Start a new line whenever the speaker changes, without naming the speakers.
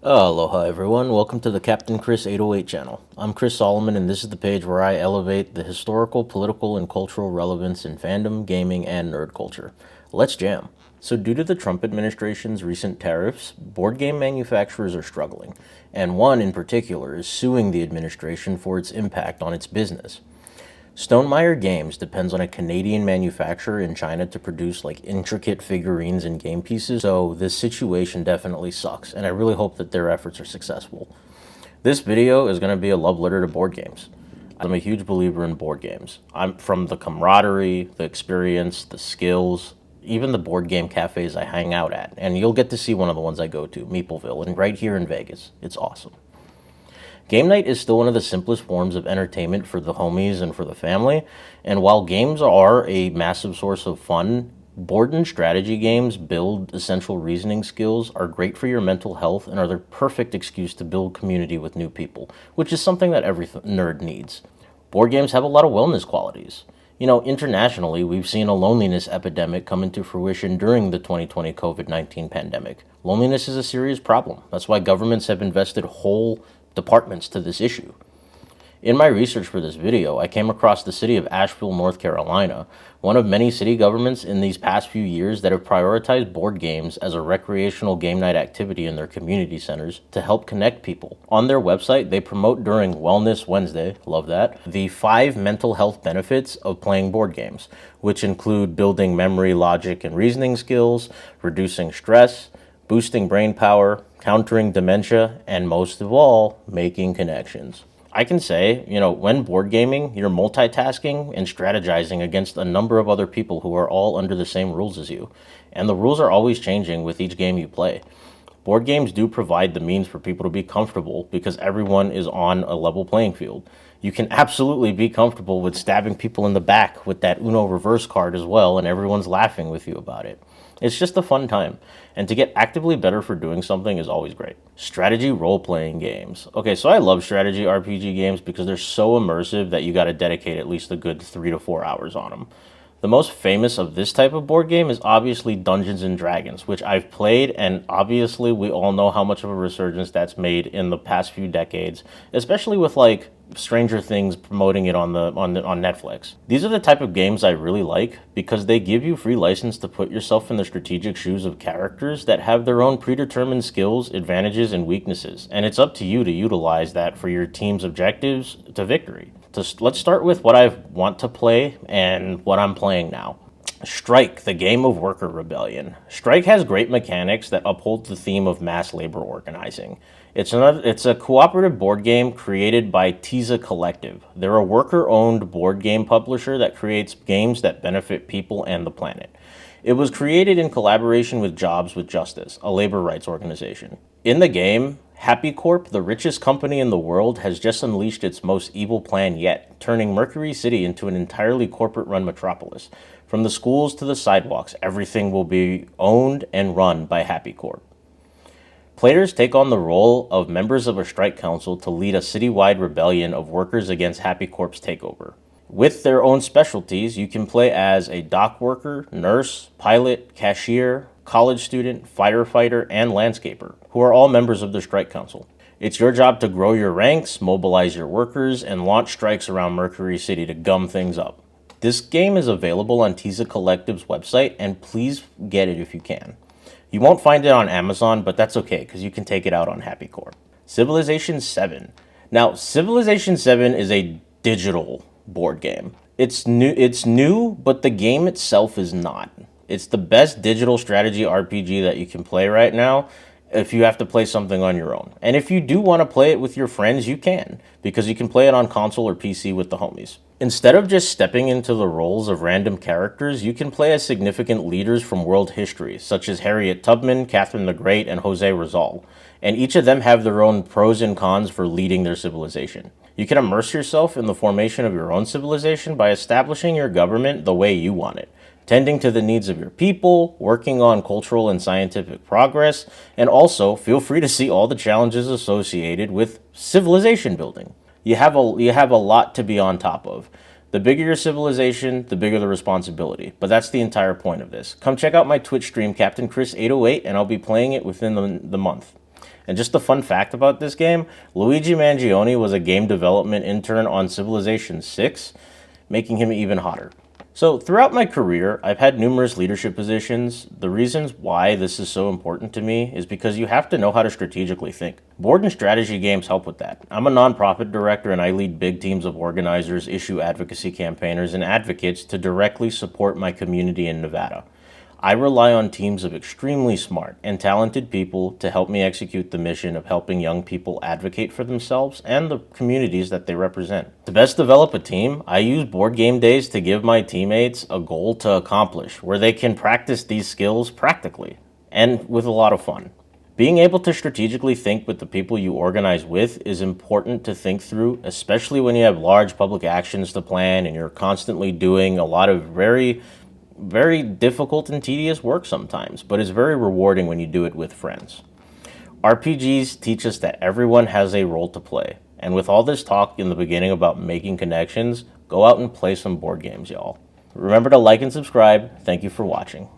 Aloha everyone, welcome to the Captain Chris 808 channel. I'm Chris Solomon and this is the page where I elevate the historical, political, and cultural relevance in fandom, gaming, and nerd culture. Let's jam. So due to the Trump administration's recent tariffs, board game manufacturers are struggling, and one in particular is suing the administration for its impact on its business. Stonemaier Games depends on a Canadian manufacturer in China to produce like intricate figurines and game pieces, so this situation definitely sucks, and I really hope that their efforts are successful. This video is going to be a love letter to board games. I'm a huge believer in board games. I'm from the camaraderie, the experience, the skills, even the board game cafes I hang out at, and you'll get to see one of the ones I go to, Meepleville, and right here in Vegas. It's awesome. Game night is still one of the simplest forms of entertainment for the homies and for the family, and while games are a massive source of fun, board and strategy games build essential reasoning skills, are great for your mental health, and are the perfect excuse to build community with new people, which is something that every nerd needs. Board games have a lot of wellness qualities. You know, internationally, we've seen a loneliness epidemic come into fruition during the 2020 COVID-19 pandemic. Loneliness is a serious problem. That's why governments have invested whole departments to this issue. In my research for this video, I came across the city of Asheville, North Carolina, one of many city governments in these past few years that have prioritized board games as a recreational game night activity in their community centers to help connect people. On their website, they promote during Wellness Wednesday, love that, the 5 mental health benefits of playing board games, which include building memory, logic, and reasoning skills, reducing stress, boosting brain power, countering dementia, and most of all, making connections. I can say, when board gaming, you're multitasking and strategizing against a number of other people who are all under the same rules as you. And the rules are always changing with each game you play. Board games do provide the means for people to be comfortable because everyone is on a level playing field. You can absolutely be comfortable with stabbing people in the back with that Uno reverse card as well, and everyone's laughing with you about it. It's just a fun time, and to get actively better for doing something is always great. Strategy role-playing games. Okay, so I love strategy RPG games because they're so immersive that you gotta dedicate at least a good 3 to 4 hours on them. The most famous of this type of board game is obviously Dungeons and Dragons, which I've played, and obviously we all know how much of a resurgence that's made in the past few decades, especially with like Stranger Things promoting it on Netflix. These are the type of games I really like because they give you free license to put yourself in the strategic shoes of characters that have their own predetermined skills, advantages, and weaknesses, and it's up to you to utilize that for your team's objectives to victory. Let's start with what I want to play and what I'm playing now. Strike, the game of worker rebellion. Strike has great mechanics that uphold the theme of mass labor organizing. It's a cooperative board game created by Tiza Collective. They're a worker-owned board game publisher that creates games that benefit people and the planet. It was created in collaboration with Jobs with Justice, a labor rights organization. In the game, Happy Corp, the richest company in the world, has just unleashed its most evil plan yet, turning Mercury City into an entirely corporate-run metropolis. From the schools to the sidewalks, everything will be owned and run by Happy Corp. Players take on the role of members of a strike council to lead a citywide rebellion of workers against Happy Corp's takeover. With their own specialties, you can play as a dock worker, nurse, pilot, cashier, college student, firefighter, and landscaper, who are all members of the strike council. It's your job to grow your ranks, mobilize your workers, and launch strikes around Mercury City to gum things up. This game is available on Tiza Collective's website, and please get it if you can. You won't find it on Amazon, but that's okay, because you can take it out on Happy Corp. Civilization 7. Now, Civilization 7 is a digital board game. It's new, but the game itself is not. It's the best digital strategy RPG that you can play right now if you have to play something on your own. And if you do want to play it with your friends, you can, because you can play it on console or PC with the homies. Instead of just stepping into the roles of random characters, you can play as significant leaders from world history, such as Harriet Tubman, Catherine the Great, and Jose Rizal. And each of them have their own pros and cons for leading their civilization. You can immerse yourself in the formation of your own civilization by establishing your government the way you want it, tending to the needs of your people, working on cultural and scientific progress, and also feel free to see all the challenges associated with civilization building. You have a lot to be on top of. The bigger your civilization, the bigger the responsibility. But that's the entire point of this. Come check out my Twitch stream, Captain Chris 808, and I'll be playing it within the month. And just a fun fact about this game, Luigi Mangione was a game development intern on Civilization 6, making him even hotter. So, throughout my career, I've had numerous leadership positions. The reasons why this is so important to me is because you have to know how to strategically think. Board and strategy games help with that. I'm a nonprofit director and I lead big teams of organizers, issue advocacy campaigners, and advocates to directly support my community in Nevada. I rely on teams of extremely smart and talented people to help me execute the mission of helping young people advocate for themselves and the communities that they represent. To best develop a team, I use board game days to give my teammates a goal to accomplish where they can practice these skills practically and with a lot of fun. Being able to strategically think with the people you organize with is important to think through, especially when you have large public actions to plan and you're constantly doing a lot of very difficult and tedious work sometimes, but it's very rewarding when you do it with friends. RPGs teach us that everyone has a role to play, and with all this talk in the beginning about making connections, go out and play some board games, y'all. Remember to like and subscribe. Thank you for watching.